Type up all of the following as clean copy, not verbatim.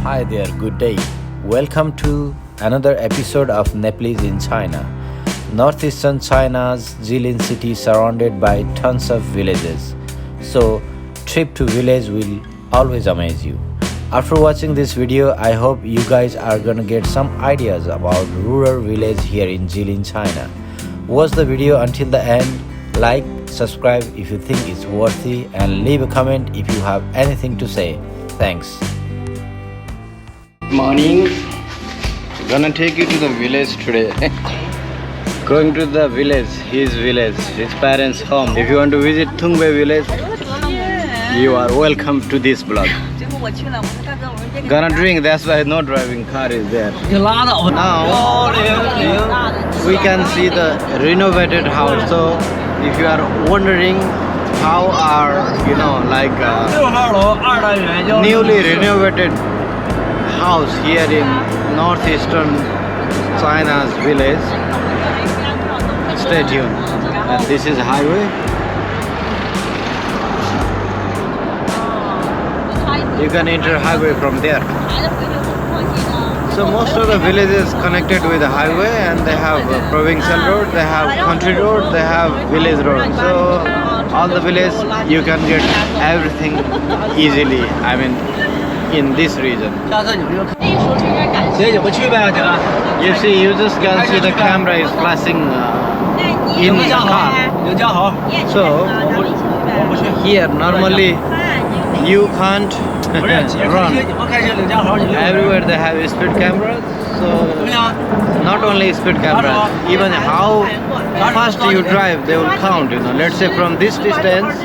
Hi there, good day. Welcome to another episode of Nepalese in China. Northeastern China's Jilin city surrounded by tons of villages. So, trip to village will always amaze you. After watching this video, I hope you guys are gonna get some ideas about rural village here in Jilin, China. Watch the video until the end, like, subscribe if you think it's worthy, and leave a comment if you have anything to say. Thanks. Morning. Gonna take you to the village today. Going to the village, his parents' home. If you want to visit Thungbe village, you are welcome to this vlog. Gonna drink, that's why no driving car is there. Now we can see the renovated house. So if you are wondering how are newly renovated house here in northeastern China's village, stay tuned. And this is highway. You can enter highway from there. So most of the villages connected with the highway, and they have provincial road, they have country road, they have village road. So all the village you can get everything easily. I mean, in this region. You see, you just can see the camera is flashing in the car. So here normally you can't run. Everywhere they have speed cameras. So not only speed cameras, even how fast you drive, they will count. Let's say from this distance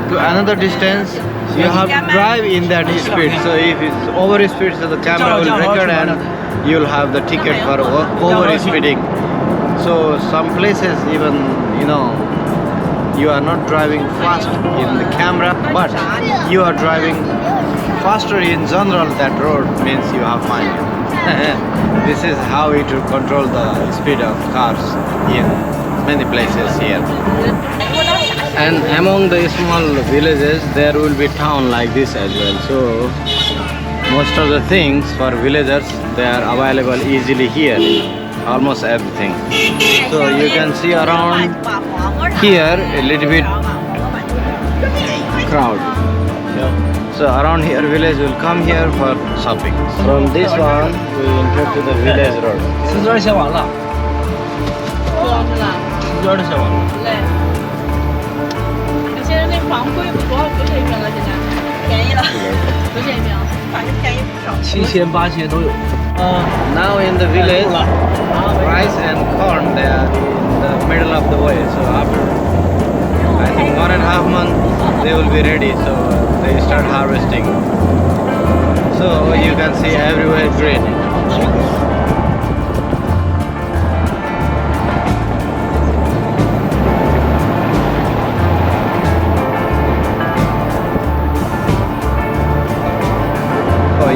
to another distance, you have to drive in that speed. So if it's over speed, so the camera will record and you'll have the ticket for over speeding. So some places even you are not driving fast in the camera, but you are driving faster in general. That road means you have fine. This is how it will control the speed of cars in many places here. And among the small villages, there will be town like this as well. So most of the things for villagers, they are available easily here. Almost everything. So you can see around here a little bit crowd. So around here, village will come here for shopping. From this one, we enter to the village road. Now in the village, rice and corn, they are in the middle of the way. So after, I think 1.5 months, they will be ready. So they start harvesting. So you can see everywhere green.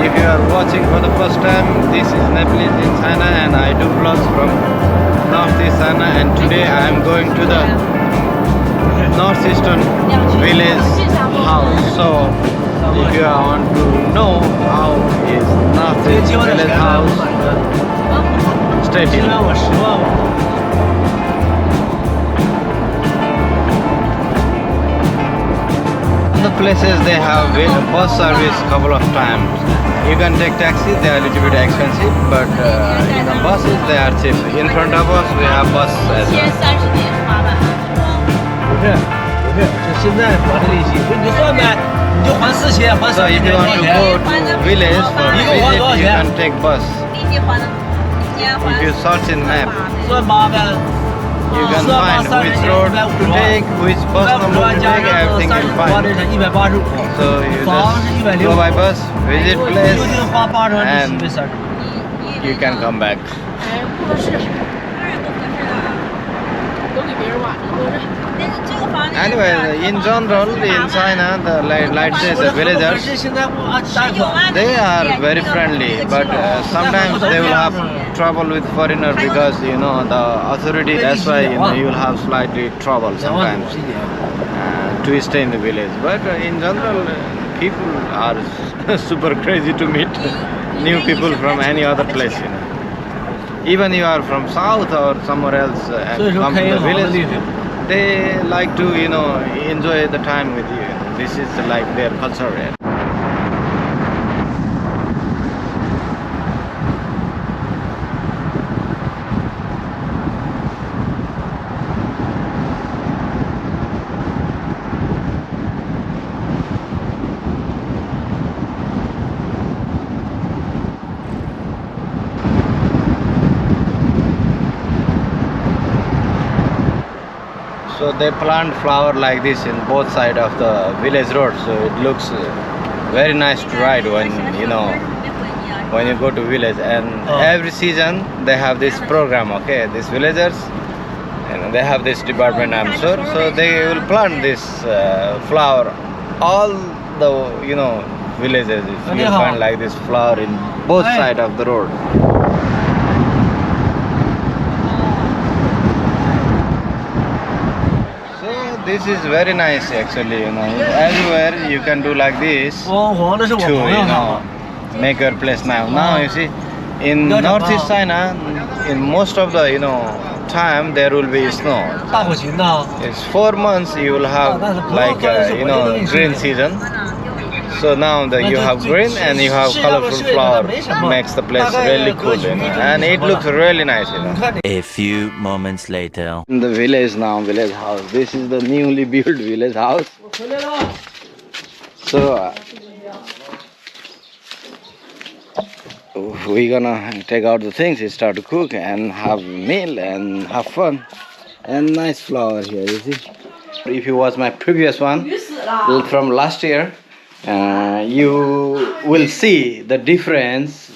If you are watching for the first time, this is Nepalese in China, and I do vlogs from Northeast China, and today I am going to the northeastern village house. So if you want to know how is northeast village house, stay tuned. The places they have bus service couple of times. You can take taxis, they are a little bit expensive, but in the buses they are cheap. In front of us we have bus as well. So if you want to go to village for visit, you can take bus. If you search in map, you can find which road to take, which bus number to take, everything you find. So you just go by bus, visit place, and you can come back. Anyway, in general, in China, the the villagers, they are very friendly, but sometimes they will have trouble with foreigner because the authority. That's why you will have slightly trouble sometimes to stay in the village. But in general, people are super crazy to meet. new people from any other place, you know. Even you are from south or somewhere else and come to the village, they like to, you know, enjoy the time with you. This is like their culture. Yeah. So they plant flower like this in both sides of the village road. So it looks very nice to ride when, you know, when you go to village. And every season they have this program, okay, these villagers, and they have this department, I'm sure. So they will plant this flower all the, you know, villages. You find like this flower in both sides of the road. This is very nice actually, you know. Everywhere you can do like this to, you know, make your place now. Now you see, in Northeast China, in most of the, you know, time there will be snow. It's 4 months you will have like you know, green season. So now that you have green and you have colorful flower, makes the place really cool, you know, and it looks really nice, you know. A few moments later. In the village now, village house. This is the newly built village house. So we're gonna take out the things, start to cook and have meal and have fun. And nice flower here, you see. If you watch my previous one from last year, you will see the difference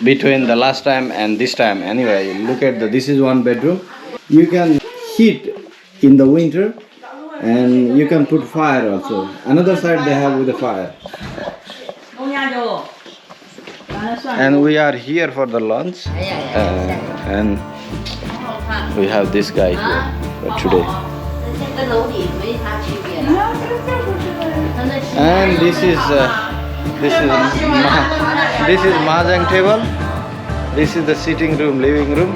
between the last time and this time. Anyway, look at this is one bedroom. You can heat in the winter and you can put fire also. Another side they have with the fire. And we are here for the lunch and we have this guy here for today. And this is mahjong table. This is the sitting room, living room.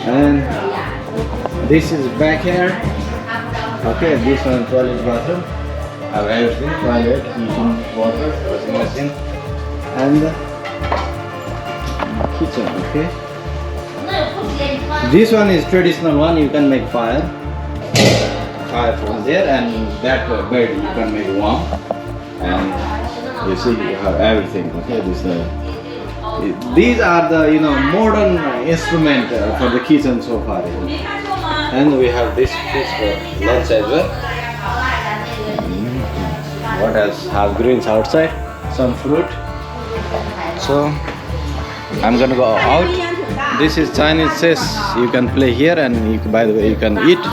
And this is back here. Okay, this one toilet, bathroom. Have everything: toilet, heating, water, washing machine, and the kitchen. Okay. This one is traditional one. You can make fire from there, and that bed you can make warm. And you see, you have everything. Okay, these are the, you know, modern instrument for the kitchen so far. And we have this fish for lunch as well. What else? Have greens outside, some fruit. So I'm gonna go out. This is Chinese chess. You can play here, and you, by the way, you can eat.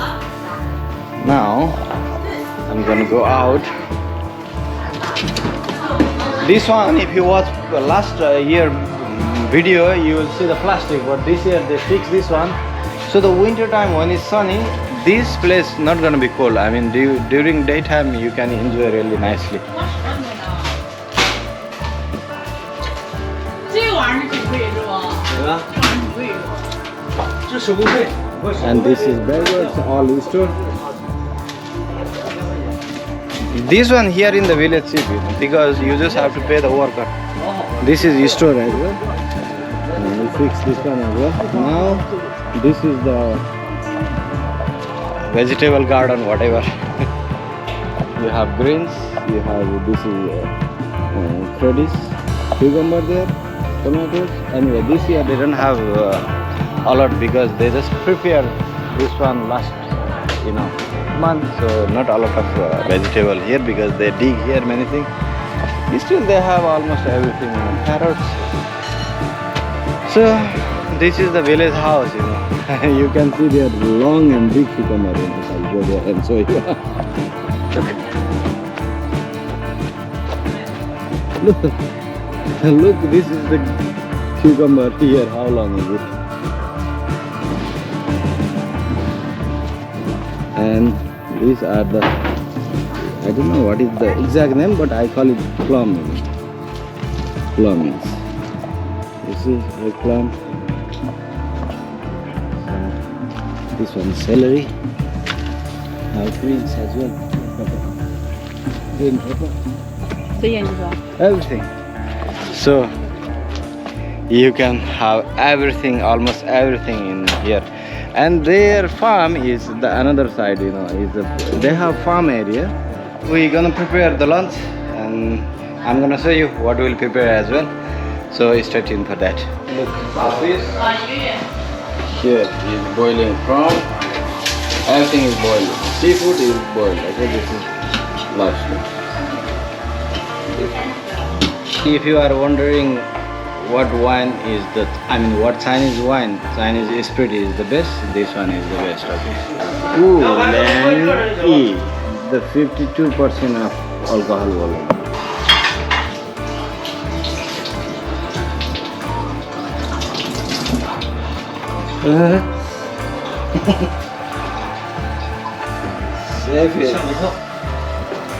Now I'm gonna go out. This one, if you watch the last year video, you will see the plastic. But this year they fixed this one. So the winter time when it's sunny, this place not gonna be cold. I mean, during daytime you can enjoy really nicely. And this is burgers, all Easter. This one here in the village cheap, because you just have to pay the worker. This is Easter as well. And we fix this one as well. Now this is the vegetable garden, whatever. You have greens. You have this is radish, cucumber there, tomatoes. Anyway, this year they don't have a lot because they just prepared this one last, you know, month. So not a lot of vegetable here because they dig here many things. Still they have almost everything, you know, carrots. So this is the village house, you know. You can see they are long and big cucumber. I'll go there and show you. Look, this is the cucumber here. How long is it? And these are the I don't know what is the exact name, but I call it plumbing. Plumbings. This is eggplant. This one celery. Now greens as well. Green pepper. Everything. So you can have everything, almost everything in here. And their farm is the another side, you know, they have farm area. We're gonna prepare the lunch and I'm gonna show you what we'll prepare as well. So stay tuned for that. Look, the fish here is boiling prawn. Everything is boiled. Seafood is boiled. Okay, this is lobster. If you are wondering what wine is what Chinese wine, Chinese spirit is the best, this one is the best. Okay. Ooh, Lang E, the 52% of alcohol volume. Safe it.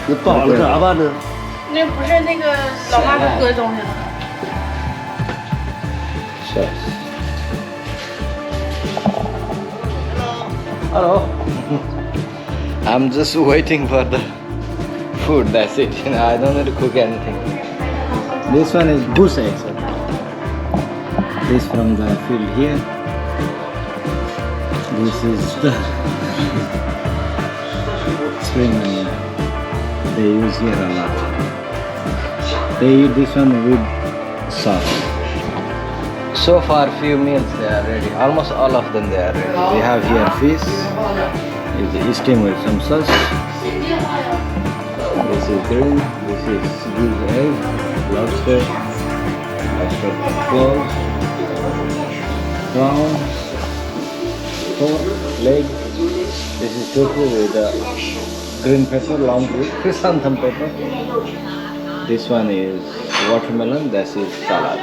那饱了咋办呢？那不是那个老妈都搁东西了。 Hello. I'm just waiting for the food. That's it. You know, I don't need to cook anything. This one is goose eggs. This from the field here. This is the spring onion. They use here a lot. They eat this one with sauce. So far few meals they are ready. Almost all of them they are ready. We have here fish. Is steamed with some sauce. This is green. This is goose egg, lobster, claws, prawn, pork, leg. This is tofu with green pepper, long chrysanthemum pepper. This one is watermelon. This is salad.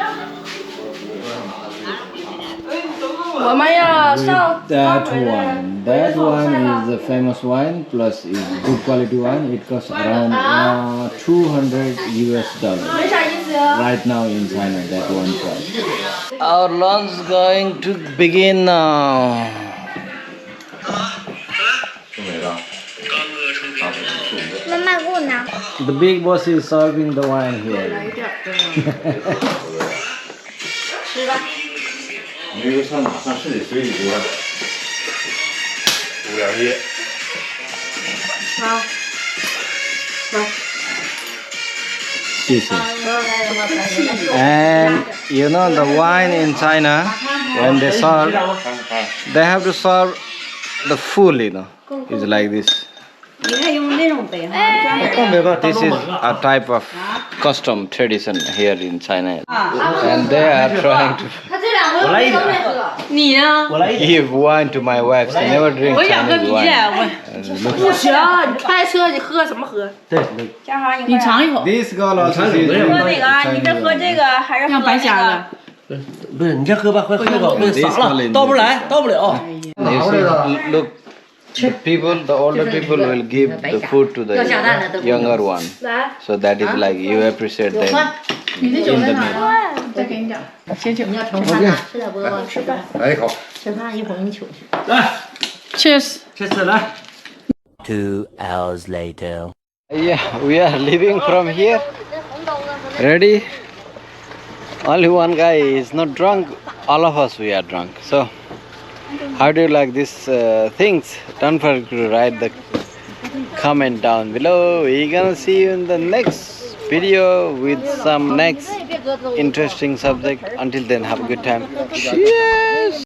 That one is the famous wine plus is good quality wine. It costs around $200 right now in China. That one price. Our lunch is going to begin now. The big boss is serving the wine here. And you know the wine in China, when they serve, they have to serve the full, you know. It's like this. This is a type of custom tradition here in China, and they are trying to give wine to my wife. She never drinks Chinese wine. This girl also is drinking Chinese wine. 不是，你先喝吧，快喝一口，那洒了，倒不来，倒不了。 Look, the people, the older people will give the food to the younger one. So that is like you appreciate them in the meal. Cheers. Cheers，来。 2 hours later. Yeah, we are leaving from here. Ready? Only one guy is not drunk. All of us we are drunk. So, how do you like these things? Don't forget to write the comment down below. We're gonna see you in the next video with some next interesting subject. Until then, have a good time. Cheers!